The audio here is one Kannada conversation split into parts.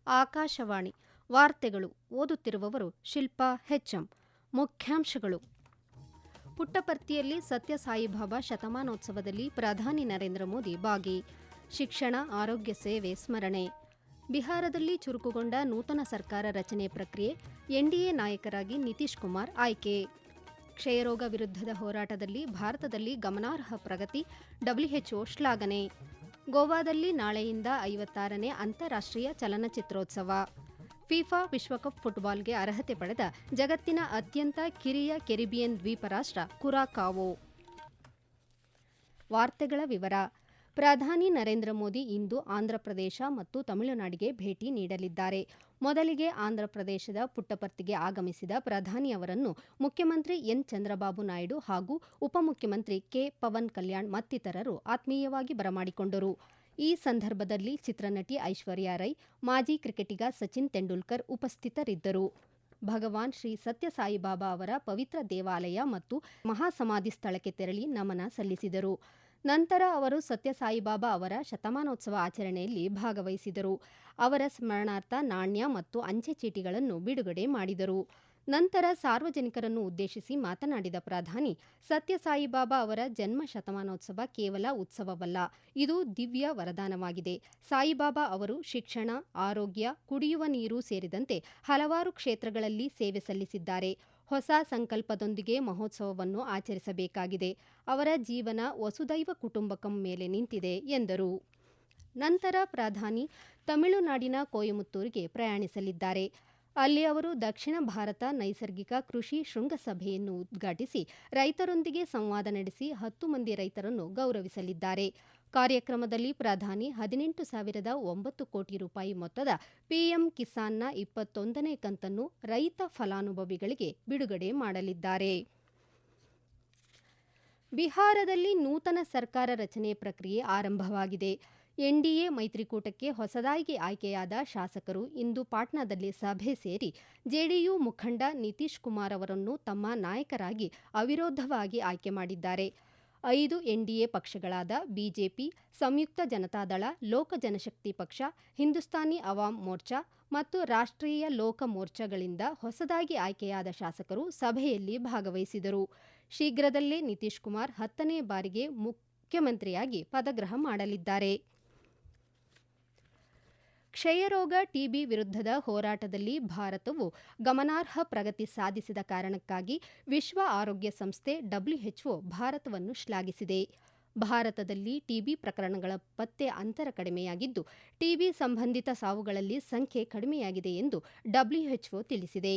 ಆಕಾಶವಾಣಿ ವಾರ್ತೆಗಳು ಓದುತ್ತಿರುವವರು ಶಿಲ್ಪಾ ಹೆಚ್ಎಂ. ಮುಖ್ಯಾಂಶಗಳು: ಪುಟ್ಟಪರ್ತಿಯಲ್ಲಿ ಸತ್ಯ ಸಾಯಿಬಾಬಾ ಶತಮಾನೋತ್ಸವದಲ್ಲಿ ಪ್ರಧಾನಿ ನರೇಂದ್ರ ಮೋದಿ ಭಾಗಿ. ಶಿಕ್ಷಣ, ಆರೋಗ್ಯ ಸೇವೆ ಸ್ಮರಣೆ. ಬಿಹಾರದಲ್ಲಿ ಚುರುಕುಗೊಂಡ ನೂತನ ಸರ್ಕಾರ ರಚನೆ ಪ್ರಕ್ರಿಯೆ, ಎನ್ಡಿಎ ನಾಯಕರಾಗಿ ನಿತೀಶ್ ಕುಮಾರ್ ಆಯ್ಕೆ. ಕ್ಷಯರೋಗ ವಿರುದ್ಧದ ಹೋರಾಟದಲ್ಲಿ ಭಾರತದಲ್ಲಿ ಗಮನಾರ್ಹ ಪ್ರಗತಿ, ಡಬ್ಲ್ಯುಎಚ್ಒ ಶ್ಲಾಘನೆ. ಗೋವಾದಲ್ಲಿ ನಾಳೆಯಿಂದ 56ನೇ ಅಂತಾರಾಷ್ಟ್ರೀಯ ಚಲನಚಿತ್ರೋತ್ಸವ. ಫಿಫಾ ವಿಶ್ವಕಪ್ ಫುಟ್ಬಾಲ್ಗೆ ಅರ್ಹತೆ ಪಡೆದ ಜಗತ್ತಿನ ಅತ್ಯಂತ ಕಿರಿಯ ಕೆರಿಬಿಯನ್ ದ್ವೀಪ ರಾಷ್ಟ್ರ ಕುರಾಕಾವೋ. ವಾರ್ತೆಗಳ ವಿವರ. ಪ್ರಧಾನಿ ನರೇಂದ್ರ ಮೋದಿ ಇಂದು ಆಂಧ್ರಪ್ರದೇಶ ಮತ್ತು ತಮಿಳುನಾಡಿಗೆ ಭೇಟಿ ನೀಡಲಿದ್ದಾರೆ. ಮೊದಲಿಗೆ ಆಂಧ್ರಪ್ರದೇಶದ ಪುಟ್ಟಪರ್ತಿಗೆ ಆಗಮಿಸಿದ ಪ್ರಧಾನಿ ಅವರನ್ನು ಮುಖ್ಯಮಂತ್ರಿ ಎನ್. ಚಂದ್ರಬಾಬು ನಾಯ್ಡು ಹಾಗೂ ಉಪಮುಖ್ಯಮಂತ್ರಿ ಕೆ. ಪವನ್ ಕಲ್ಯಾಣ್ ಮತ್ತಿತರರು ಆತ್ಮೀಯವಾಗಿ ಬರಮಾಡಿಕೊಂಡರು. ಈ ಸಂದರ್ಭದಲ್ಲಿ ಚಿತ್ರನಟಿ ಐಶ್ವರ್ಯ ರೈ, ಮಾಜಿ ಕ್ರಿಕೆಟಿಗ ಸಚಿನ್ ತೆಂಡೂಲ್ಕರ್ ಉಪಸ್ಥಿತರಿದ್ದರು. ಭಗವಾನ್ ಶ್ರೀ ಸತ್ಯ ಸಾಯಿಬಾಬಾ ಅವರ ಪವಿತ್ರ ದೇವಾಲಯ ಮತ್ತು ಮಹಾಸಮಾಧಿ ಸ್ಥಳಕ್ಕೆ ತೆರಳಿ ನಮನ ಸಲ್ಲಿಸಿದರು. ನಂತರ ಅವರು ಸತ್ಯ ಸಾಯಿಬಾಬಾ ಅವರ ಶತಮಾನೋತ್ಸವ ಆಚರಣೆಯಲ್ಲಿ ಭಾಗವಹಿಸಿದರು. ಅವರ ಸ್ಮರಣಾರ್ಥ ನಾಣ್ಯ ಮತ್ತು ಅಂಚೆ ಚೀಟಿಗಳನ್ನು ಬಿಡುಗಡೆ ಮಾಡಿದರು. ನಂತರ ಸಾರ್ವಜನಿಕರನ್ನು ಉದ್ದೇಶಿಸಿ ಮಾತನಾಡಿದ ಪ್ರಧಾನಿ, ಸತ್ಯ ಸಾಯಿಬಾಬಾ ಅವರ ಜನ್ಮ ಶತಮಾನೋತ್ಸವ ಕೇವಲ ಉತ್ಸವವಲ್ಲ, ಇದು ದಿವ್ಯ ವರದಾನವಾಗಿದೆ. ಸಾಯಿಬಾಬಾ ಅವರು ಶಿಕ್ಷಣ, ಆರೋಗ್ಯ, ಕುಡಿಯುವ ನೀರು ಸೇರಿದಂತೆ ಹಲವಾರು ಕ್ಷೇತ್ರಗಳಲ್ಲಿ ಸೇವೆ ಸಲ್ಲಿಸಿದ್ದಾರೆ. ಹೊಸ ಸಂಕಲ್ಪದೊಂದಿಗೆ ಮಹೋತ್ಸವವನ್ನು ಆಚರಿಸಬೇಕಾಗಿದೆ. ಅವರ ಜೀವನ ವಸುದೈವ ಕುಟುಂಬಕಂ ಮೇಲೆ ನಿಂತಿದೆ ಎಂದರು. ನಂತರ ಪ್ರಧಾನಿ ತಮಿಳುನಾಡಿನ ಕೊಯಮತ್ತೂರಿಗೆ ಪ್ರಯಾಣಿಸಲಿದ್ದಾರೆ. ಅಲ್ಲಿ ಅವರು ದಕ್ಷಿಣ ಭಾರತ ನೈಸರ್ಗಿಕ ಕೃಷಿ ಶೃಂಗಸಭೆಯನ್ನು ಉದ್ಘಾಟಿಸಿ ರೈತರೊಂದಿಗೆ ಸಂವಾದ ನಡೆಸಿ 10 ಮಂದಿ ರೈತರನ್ನು ಗೌರವಿಸಲಿದ್ದಾರೆ. ಕಾರ್ಯಕ್ರಮದಲ್ಲಿ ಪ್ರಧಾನಿ 18,009 ಕೋಟಿ ರೂಪಾಯಿ ಮೊತ್ತದ ಪಿಎಂ ಕಿಸಾನ್ನ 21ನೇ ಕಂತನ್ನು ರೈತ ಫಲಾನುಭವಿಗಳಿಗೆ ಬಿಡುಗಡೆ ಮಾಡಲಿದ್ದಾರೆ. ಬಿಹಾರದಲ್ಲಿ ನೂತನ ಸರ್ಕಾರ ರಚನೆ ಪ್ರಕ್ರಿಯೆ ಆರಂಭವಾಗಿದೆ. ಎನ್ಡಿಎ ಮೈತ್ರಿಕೂಟಕ್ಕೆ ಹೊಸದಾಗಿ ಆಯ್ಕೆಯಾದ ಶಾಸಕರು ಇಂದು ಪಾಟ್ನಾದಲ್ಲಿ ಸಭೆ ಸೇರಿ ಜೆಡಿಯು ಮುಖಂಡ ನಿತೀಶ್ ಕುಮಾರ್ ಅವರನ್ನು ತಮ್ಮ ನಾಯಕರಾಗಿ ಅವಿರೋಧವಾಗಿ ಆಯ್ಕೆ ಮಾಡಿದ್ದಾರೆ. 5 ಎನ್ಡಿಎ ಪಕ್ಷಗಳಾದ ಬಿಜೆಪಿ, ಸಂಯುಕ್ತ ಜನತಾದಳ, ಲೋಕ ಜನಶಕ್ತಿ ಪಕ್ಷ, ಹಿಂದೂಸ್ತಾನಿ ಅವಾಮ್ ಮೋರ್ಚಾ ಮತ್ತು ರಾಷ್ಟ್ರೀಯ ಲೋಕ ಮೋರ್ಚಾಗಳಿಂದ ಹೊಸದಾಗಿ ಆಯ್ಕೆಯಾದ ಶಾಸಕರು ಸಭೆಯಲ್ಲಿ ಭಾಗವಹಿಸಿದರು. ಶೀಘ್ರದಲ್ಲೇ ನಿತೀಶ್ ಕುಮಾರ್ 10ನೇ ಬಾರಿಗೆ ಮುಖ್ಯಮಂತ್ರಿಯಾಗಿ ಪದಗ್ರಹ ಮಾಡಲಿದ್ದಾರೆ. ಕ್ಷಯರೋಗ, ಟಿಬಿ ವಿರುದ್ಧದ ಹೋರಾಟದಲ್ಲಿ ಭಾರತವು ಗಮನಾರ್ಹ ಪ್ರಗತಿ ಸಾಧಿಸಿದ ಕಾರಣಕ್ಕಾಗಿ ವಿಶ್ವ ಆರೋಗ್ಯ ಸಂಸ್ಥೆ ಡಬ್ಲ್ಯುಎಚ್ಒ ಭಾರತವನ್ನು ಶ್ಲಾಘಿಸಿದೆ. ಭಾರತದಲ್ಲಿ ಟಿಬಿ ಪ್ರಕರಣಗಳ ಪತ್ತೆ ಅಂತರ ಕಡಿಮೆಯಾಗಿದ್ದು, ಟಿಬಿ ಸಂಬಂಧಿತ ಸಾವುಗಳಲ್ಲಿ ಸಂಖ್ಯೆ ಕಡಿಮೆಯಾಗಿದೆ ಎಂದು ಡಬ್ಲ್ಯುಎಚ್ಒ ತಿಳಿಸಿದೆ.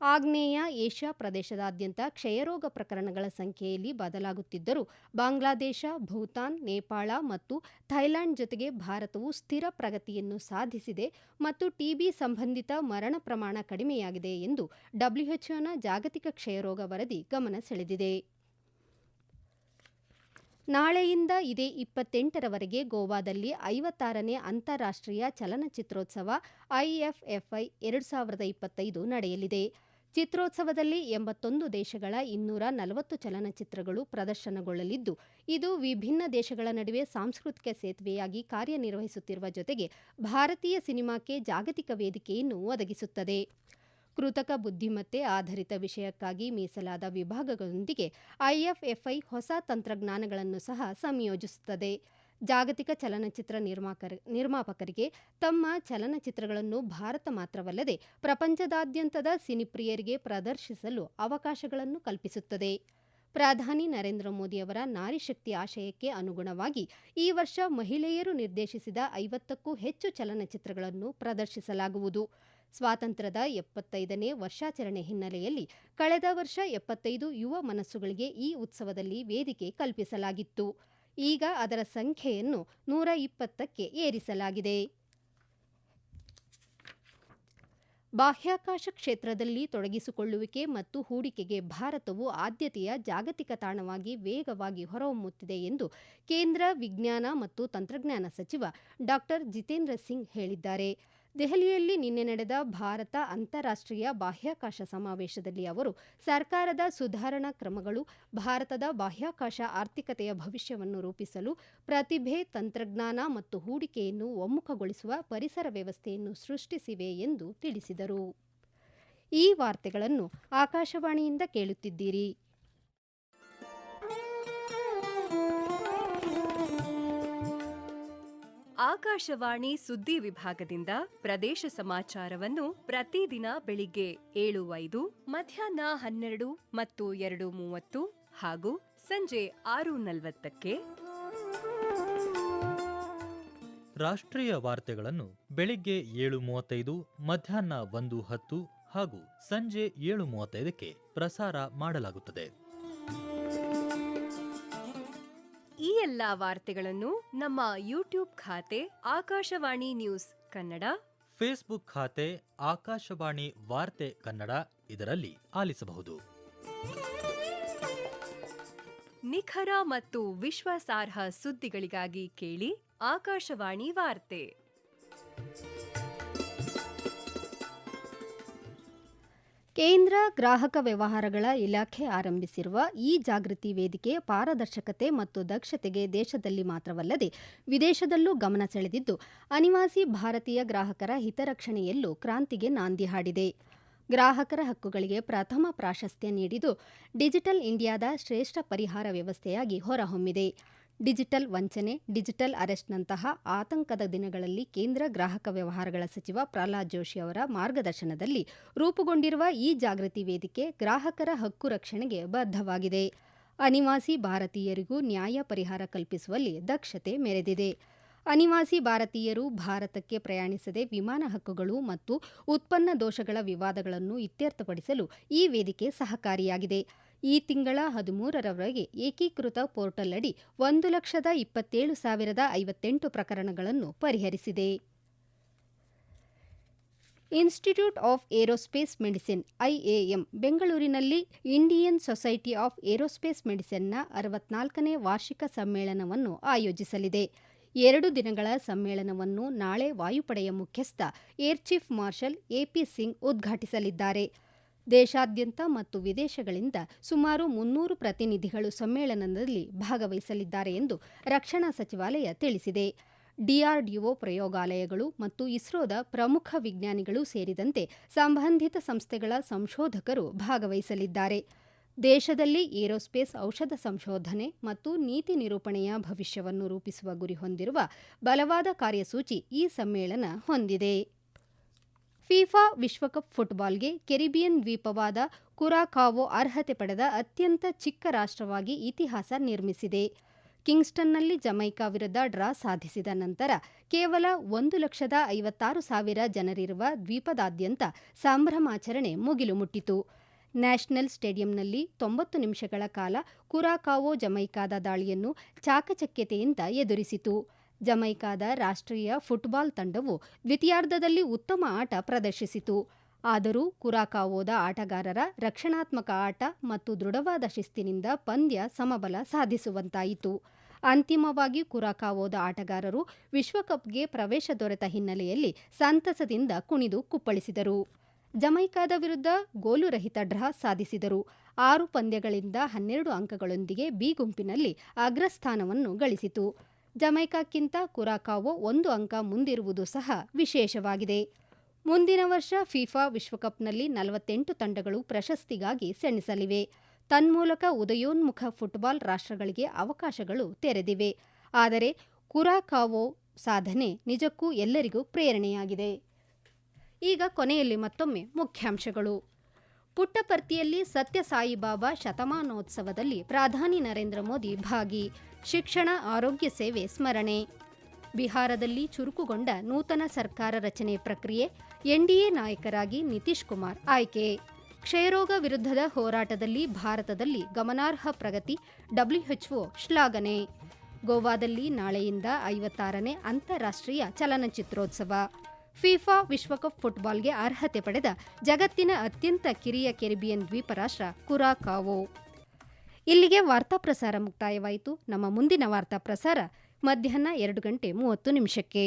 ಆಗ್ನೇಯ ಏಷ್ಯಾ ಪ್ರದೇಶದಾದ್ಯಂತ ಕ್ಷಯರೋಗ ಪ್ರಕರಣಗಳ ಸಂಖ್ಯೆಯಲ್ಲಿ ಬದಲಾಗುತ್ತಿದ್ದರೂ ಬಾಂಗ್ಲಾದೇಶ, ಭೂತಾನ್, ನೇಪಾಳ ಮತ್ತು ಥೈಲ್ಯಾಂಡ್ ಜೊತೆಗೆ ಭಾರತವು ಸ್ಥಿರ ಪ್ರಗತಿಯನ್ನು ಸಾಧಿಸಿದೆ ಮತ್ತು ಟಿಬಿ ಸಂಬಂಧಿತ ಮರಣ ಪ್ರಮಾಣ ಕಡಿಮೆಯಾಗಿದೆ ಎಂದು ಡಬ್ಲ್ಯುಎಚ್ಒನ ಜಾಗತಿಕ ಕ್ಷಯರೋಗ ವರದಿ ಗಮನ ಸೆಳೆದಿದೆ. ನಾಳೆಯಿಂದ ಇದೇ 28ರವರೆಗೆ ಗೋವಾದಲ್ಲಿ 56ನೇ ಅಂತಾರಾಷ್ಟ್ರೀಯ ಚಲನಚಿತ್ರೋತ್ಸವ ಐಎಫ್ಎಫ್ಐ 2025 ನಡೆಯಲಿದೆ. ಚಿತ್ರೋತ್ಸವದಲ್ಲಿ 81 ದೇಶಗಳ 240 ಚಲನಚಿತ್ರಗಳು ಪ್ರದರ್ಶನಗೊಳ್ಳಲಿದ್ದು, ಇದು ವಿಭಿನ್ನ ದೇಶಗಳ ನಡುವೆ ಸಾಂಸ್ಕೃತಿಕ ಸೇತುವೆಯಾಗಿ ಕಾರ್ಯನಿರ್ವಹಿಸುತ್ತಿರುವ ಜೊತೆಗೆ ಭಾರತೀಯ ಸಿನಿಮಾಕ್ಕೆ ಜಾಗತಿಕ ವೇದಿಕೆಯನ್ನು ಒದಗಿಸುತ್ತದೆ. ಕೃತಕ ಬುದ್ಧಿಮತ್ತೆ ಆಧರಿತ ವಿಷಯಕ್ಕಾಗಿ ಮೀಸಲಾದ ವಿಭಾಗಗಳೊಂದಿಗೆ ಐಎಫ್ಎಫ್ಐ ಹೊಸ ತಂತ್ರಜ್ಞಾನಗಳನ್ನು ಸಹ ಸಂಯೋಜಿಸುತ್ತದೆ. ಜಾಗತಿಕ ಚಲನಚಿತ್ರ ನಿರ್ಮಾಪಕರಿಗೆ ತಮ್ಮ ಚಲನಚಿತ್ರಗಳನ್ನು ಭಾರತ ಮಾತ್ರವಲ್ಲದೆ ಪ್ರಪಂಚದಾದ್ಯಂತದ ಸಿನಿಪ್ರಿಯರಿಗೆ ಪ್ರದರ್ಶಿಸಲು ಅವಕಾಶಗಳನ್ನು ಕಲ್ಪಿಸುತ್ತದೆ. ಪ್ರಧಾನಿ ನರೇಂದ್ರ ಮೋದಿ ಅವರ ನಾರಿಶಕ್ತಿ ಆಶಯಕ್ಕೆ ಅನುಗುಣವಾಗಿ ಈ ವರ್ಷ ಮಹಿಳೆಯರು ನಿರ್ದೇಶಿಸಿದ 50ಕ್ಕೂ ಹೆಚ್ಚು ಚಲನಚಿತ್ರಗಳನ್ನು ಪ್ರದರ್ಶಿಸಲಾಗುವುದು. ಸ್ವಾತಂತ್ರ್ಯದ 75ನೇ ವರ್ಷಾಚರಣೆ ಹಿನ್ನೆಲೆಯಲ್ಲಿ ಕಳೆದ ವರ್ಷ 75 ಯುವ ಮನಸ್ಸುಗಳಿಗೆ ಈ ಉತ್ಸವದಲ್ಲಿ ವೇದಿಕೆ ಕಲ್ಪಿಸಲಾಗಿತ್ತು. ಈಗ ಅದರ ಸಂಖ್ಯೆಯನ್ನು 120ಕ್ಕೆ ಏರಿಸಲಾಗಿದೆ. ಬಾಹ್ಯಾಕಾಶ ಕ್ಷೇತ್ರದಲ್ಲಿ ತೊಡಗಿಸಿಕೊಳ್ಳುವಿಕೆ ಮತ್ತು ಹೂಡಿಕೆಗೆ ಭಾರತವು ಆದ್ಯತೆಯ ಜಾಗತಿಕ ತಾಣವಾಗಿ ವೇಗವಾಗಿ ಹೊರಹೊಮ್ಮುತ್ತಿದೆ ಎಂದು ಕೇಂದ್ರ ವಿಜ್ಞಾನ ಮತ್ತು ತಂತ್ರಜ್ಞಾನ ಸಚಿವ ಡಾ. ಜಿತೇಂದ್ರ ಸಿಂಗ್ ಹೇಳಿದ್ದಾರೆ. ದೆಹಲಿಯಲ್ಲಿ ನಿನ್ನೆ ನಡೆದ ಭಾರತ ಅಂತಾರಾಷ್ಟ್ರೀಯ ಬಾಹ್ಯಾಕಾಶ ಸಮಾವೇಶದಲ್ಲಿ ಅವರು ಸರ್ಕಾರದ ಸುಧಾರಣಾ ಕ್ರಮಗಳು ಭಾರತದ ಬಾಹ್ಯಾಕಾಶ ಆರ್ಥಿಕತೆಯ ಭವಿಷ್ಯವನ್ನು ರೂಪಿಸಲು ಪ್ರತಿಭೆ, ತಂತ್ರಜ್ಞಾನ ಮತ್ತು ಹೂಡಿಕೆಯನ್ನು ಒಮ್ಮುಖಗೊಳಿಸುವ ಪರಿಸರ ವ್ಯವಸ್ಥೆಯನ್ನು ಸೃಷ್ಟಿಸಿವೆ ಎಂದು ತಿಳಿಸಿದರು. ಈ ವಾರ್ತೆಗಳನ್ನು ಆಕಾಶವಾಣಿಯಿಂದ ಕೇಳುತ್ತಿದ್ದೀರಿ. ಆಕಾಶವಾಣಿ ಸುದ್ದಿ ವಿಭಾಗದಿಂದ ಪ್ರದೇಶ ಸಮಾಚಾರವನ್ನು ಪ್ರತಿದಿನ ಬೆಳಿಗ್ಗೆ 7:05, ಮಧ್ಯಾಹ್ನ 12 ಮತ್ತು 2:30 ಹಾಗೂ ಸಂಜೆ 6:40ಕ್ಕೆ, ರಾಷ್ಟ್ರೀಯ ವಾರ್ತೆಗಳನ್ನು ಬೆಳಿಗ್ಗೆ 7:35, ಮಧ್ಯಾಹ್ನ 1:10 ಹಾಗೂ ಸಂಜೆ 7:35ಕ್ಕೆ ಪ್ರಸಾರ ಮಾಡಲಾಗುತ್ತದೆ. ಈ ಎಲ್ಲಾ ವಾರ್ತೆಗಳನ್ನು ನಮ್ಮ ಯೂಟ್ಯೂಬ್ ಖಾತೆ ಆಕಾಶವಾಣಿ ನ್ಯೂಸ್ ಕನ್ನಡ, ಫೇಸ್ಬುಕ್ ಖಾತೆ ಆಕಾಶವಾಣಿ ವಾರ್ತೆ ಕನ್ನಡ ಇದರಲ್ಲಿ ಆಲಿಸಬಹುದು. ನಿಖರ ಮತ್ತು ವಿಶ್ವಾಸಾರ್ಹ ಸುದ್ದಿಗಳಿಗಾಗಿ ಕೇಳಿ ಆಕಾಶವಾಣಿ ವಾರ್ತೆ. ಕೇಂದ್ರ ಗ್ರಾಹಕ ವ್ಯವಹಾರಗಳ ಇಲಾಖೆ ಆರಂಭಿಸಿರುವ ಈ ಜಾಗೃತಿ ವೇದಿಕೆ ಪಾರದರ್ಶಕತೆ ಮತ್ತು ದಕ್ಷತೆಗೆ ದೇಶದಲ್ಲಿ ಮಾತ್ರವಲ್ಲದೆ ವಿದೇಶದಲ್ಲೂ ಗಮನ ಸೆಳೆದಿದ್ದು, ಅನಿವಾಸಿ ಭಾರತೀಯ ಗ್ರಾಹಕರ ಹಿತರಕ್ಷಣೆಯಲ್ಲೂ ಕ್ರಾಂತಿಗೆ ನಾಂದಿ ಹಾಡಿದೆ. ಗ್ರಾಹಕರ ಹಕ್ಕುಗಳಿಗೆ ಪ್ರಥಮ ಪ್ರಾಶಸ್ತ್ಯ ನೀಡಿದ್ದು, ಡಿಜಿಟಲ್ ಇಂಡಿಯಾದ ಶ್ರೇಷ್ಠ ಪರಿಹಾರ ವ್ಯವಸ್ಥೆಯಾಗಿ ಹೊರಹೊಮ್ಮಿದೆ. ಡಿಜಿಟಲ್ ವಂಚನೆ, ಡಿಜಿಟಲ್ ಅರೆಸ್ಟ್ನಂತಹ ಆತಂಕದ ದಿನಗಳಲ್ಲಿ ಕೇಂದ್ರ ಗ್ರಾಹಕ ವ್ಯವಹಾರಗಳ ಸಚಿವ ಪ್ರಹ್ಲಾದ್ ಜೋಶಿ ಅವರ ಮಾರ್ಗದರ್ಶನದಲ್ಲಿ ರೂಪುಗೊಂಡಿರುವ ಈ ಜಾಗೃತಿ ವೇದಿಕೆ ಗ್ರಾಹಕರ ಹಕ್ಕು ರಕ್ಷಣೆಗೆ ಬದ್ಧವಾಗಿದೆ. ಅನಿವಾಸಿ ಭಾರತೀಯರಿಗೂ ನ್ಯಾಯ ಪರಿಹಾರ ಕಲ್ಪಿಸುವಲ್ಲಿ ದಕ್ಷತೆ ಮೆರೆದಿದೆ. ಅನಿವಾಸಿ ಭಾರತೀಯರು ಭಾರತಕ್ಕೆ ಪ್ರಯಾಣಿಸದೆ ವಿಮಾನ ಹಕ್ಕುಗಳು ಮತ್ತು ಉತ್ಪನ್ನ ದೋಷಗಳ ವಿವಾದಗಳನ್ನು ಇತ್ಯರ್ಥಪಡಿಸಲು ಈ ವೇದಿಕೆ ಸಹಕಾರಿಯಾಗಿದೆ. ಈ ತಿಂಗಳ 13ರವರೆಗೆ ಏಕೀಕೃತ ಪೋರ್ಟಲ್ ಅಡಿ 1,27,058 ಪ್ರಕರಣಗಳನ್ನು ಪರಿಹರಿಸಿದೆ. Institute of aerospace medicine IAM ಬೆಂಗಳೂರಿನಲ್ಲಿ ಇಂಡಿಯನ್ ಸೊಸೈಟಿ ಆಫ್ ಏರೋಸ್ಪೇಸ್ ಮೆಡಿಸಿನ್ನ 64ನೇ ವಾರ್ಷಿಕ ಸಮ್ಮೇಳನವನ್ನು ಆಯೋಜಿಸಲಿದೆ. 2 ದಿನಗಳ ಸಮ್ಮೇಳನವನ್ನು ನಾಳೆ ವಾಯುಪಡೆಯ ಮುಖ್ಯಸ್ಥ air chief marshal AP Singh ಉದ್ಘಾಟಿಸಲಿದ್ದಾರೆ. ದೇಶಾದ್ಯಂತ ಮತ್ತು ವಿದೇಶಗಳಿಂದ ಸುಮಾರು 300 ಪ್ರತಿನಿಧಿಗಳು ಸಮ್ಮೇಳನದಲ್ಲಿ ಭಾಗವಹಿಸಲಿದ್ದಾರೆ ಎಂದು ರಕ್ಷಣಾ ಸಚಿವಾಲಯ ತಿಳಿಸಿದೆ. ಡಿಆರ್ಡಿಒ ಪ್ರಯೋಗಾಲಯಗಳು ಮತ್ತು ಇಸ್ರೋದ ಪ್ರಮುಖ ವಿಜ್ಞಾನಿಗಳು ಸೇರಿದಂತೆ ಸಂಬಂಧಿತ ಸಂಸ್ಥೆಗಳ ಸಂಶೋಧಕರು ಭಾಗವಹಿಸಲಿದ್ದಾರೆ. ದೇಶದಲ್ಲಿ ಏರೋಸ್ಪೇಸ್ ಔಷಧ ಸಂಶೋಧನೆ ಮತ್ತು ನೀತಿ ನಿರೂಪಣೆಯ ಭವಿಷ್ಯವನ್ನು ರೂಪಿಸುವ ಗುರಿ ಹೊಂದಿರುವ ಬಲವಾದ ಕಾರ್ಯಸೂಚಿ ಈ ಸಮ್ಮೇಳನ ಹೊಂದಿದೆ. ಫಿಫಾ ವಿಶ್ವಕಪ್ ಫುಟ್ಬಾಲ್ಗೆ ಕೆರಿಬಿಯನ್ ದ್ವೀಪವಾದ ಕುರಾಕಾವೊ ಅರ್ಹತೆ ಪಡೆದ ಅತ್ಯಂತ ಚಿಕ್ಕ ರಾಷ್ಟ್ರವಾಗಿ ಇತಿಹಾಸ ನಿರ್ಮಿಸಿದೆ. ಕಿಂಗ್ಸ್ಟನ್ನಲ್ಲಿ ಜಮೈಕಾ ವಿರುದ್ಧ ಡ್ರಾ ಸಾಧಿಸಿದ ನಂತರ ಕೇವಲ 1,56,000 ಜನರಿರುವ ದ್ವೀಪದಾದ್ಯಂತ ಸಂಭ್ರಮಾಚರಣೆ ಮುಗಿಲು ಮುಟ್ಟಿತು. ನ್ಯಾಷನಲ್ ಸ್ಟೇಡಿಯಂನಲ್ಲಿ 90 ನಿಮಿಷಗಳ ಕಾಲ ಕುರಾಕಾವೊ ಜಮೈಕಾದ ದಾಳಿಯನ್ನು ಚಾಕಚಕ್ಯತೆಯಿಂದ ಎದುರಿಸಿತು. ಜಮೈಕಾದ ರಾಷ್ಟ್ರೀಯ ಫುಟ್ಬಾಲ್ ತಂಡವು ದ್ವಿತೀಯಾರ್ಧದಲ್ಲಿ ಉತ್ತಮ ಆಟ ಪ್ರದರ್ಶಿಸಿತು. ಆದರೂ ಕುರಾಕಾವೊದ ಆಟಗಾರರ ರಕ್ಷಣಾತ್ಮಕ ಆಟ ಮತ್ತು ದೃಢವಾದ ಶಿಸ್ತಿನಿಂದ ಪಂದ್ಯ ಸಮಬಲ ಸಾಧಿಸುವಂತಾಯಿತು. ಅಂತಿಮವಾಗಿ ಕುರಾಕಾವೊದ ಆಟಗಾರರು ವಿಶ್ವಕಪ್ಗೆ ಪ್ರವೇಶ ದೊರೆತ ಹಿನ್ನೆಲೆಯಲ್ಲಿ ಸಂತಸದಿಂದ ಕುಣಿದು ಕುಪ್ಪಳಿಸಿದರು. ಜಮೈಕಾದ ವಿರುದ್ಧ ಗೋಲುರಹಿತ ಡ್ರಾ ಸಾಧಿಸಿದರು. 6 ಪಂದ್ಯಗಳಿಂದ 12 ಅಂಕಗಳೊಂದಿಗೆ ಬಿ ಗುಂಪಿನಲ್ಲಿ ಅಗ್ರಸ್ಥಾನವನ್ನು ಗಳಿಸಿತು. ಜಮೈಕಾಕ್ಕಿಂತ ಕುರಾಕಾವೊ 1 ಅಂಕ ಮುಂದಿರುವುದು ಸಹ ವಿಶೇಷವಾಗಿದೆ. ಮುಂದಿನ ವರ್ಷ ಫಿಫಾ ವಿಶ್ವಕಪ್ನಲ್ಲಿ 48 ತಂಡಗಳು ಪ್ರಶಸ್ತಿಗಾಗಿ ಸೆಣಸಲಿವೆ. ತನ್ಮೂಲಕ ಉದಯೋನ್ಮುಖ ಫುಟ್ಬಾಲ್ ರಾಷ್ಟ್ರಗಳಿಗೆ ಅವಕಾಶಗಳು ತೆರೆದಿವೆ. ಆದರೆ ಕುರಾಕಾವೊ ಸಾಧನೆ ನಿಜಕ್ಕೂ ಎಲ್ಲರಿಗೂ ಪ್ರೇರಣೆಯಾಗಿದೆ. ಈಗ ಕೊನೆಯಲ್ಲಿ ಮತ್ತೊಮ್ಮೆ ಮುಖ್ಯಾಂಶಗಳು. ಪುಟ್ಟಪರ್ತಿಯಲ್ಲಿ ಸತ್ಯಸಾಯಿಬಾಬಾ ಶತಮಾನೋತ್ಸವದಲ್ಲಿ ಪ್ರಧಾನಿ ನರೇಂದ್ರ ಮೋದಿ ಭಾಗಿ, ಶಿಕ್ಷಣ ಆರೋಗ್ಯ ಸೇವೆ ಸ್ಮರಣೆ. ಬಿಹಾರದಲ್ಲಿ ಚುರುಕುಗೊಂಡ ನೂತನ ಸರ್ಕಾರ ರಚನೆ ಪ್ರಕ್ರಿಯೆ, ಎನ್ಡಿಎ ನಾಯಕರಾಗಿ ನಿತೀಶ್ ಕುಮಾರ್ ಆಯ್ಕೆ. ಕ್ಷಯರೋಗ ವಿರುದ್ಧದ ಹೋರಾಟದಲ್ಲಿ ಭಾರತದಲ್ಲಿ ಗಮನಾರ್ಹ ಪ್ರಗತಿ, ಡಬ್ಲ್ಯುಎಚ್ಒ ಶ್ಲಾಘನೆ. ಗೋವಾದಲ್ಲಿ ನಾಳೆಯಿಂದ 56ನೇ ಅಂತಾರಾಷ್ಟ್ರೀಯ ಚಲನಚಿತ್ರೋತ್ಸವ. ಫಿಫಾ ವಿಶ್ವಕಪ್ ಫುಟ್ಬಾಲ್ಗೆ ಅರ್ಹತೆ ಪಡೆದ ಜಗತ್ತಿನ ಅತ್ಯಂತ ಕಿರಿಯ ಕೆರಿಬಿಯನ್ ದ್ವೀಪ ರಾಷ್ಟ್ರ ಕುರಾಕಾವೊ. ಇಲ್ಲಿಗೆ ವಾರ್ತಾ ಪ್ರಸಾರ ಮುಕ್ತಾಯವಾಯಿತು. ನಮ್ಮ ಮುಂದಿನ ವಾರ್ತಾ ಪ್ರಸಾರ ಮಧ್ಯಾಹ್ನ 2:30 ನಿಮಿಷಕ್ಕೆ.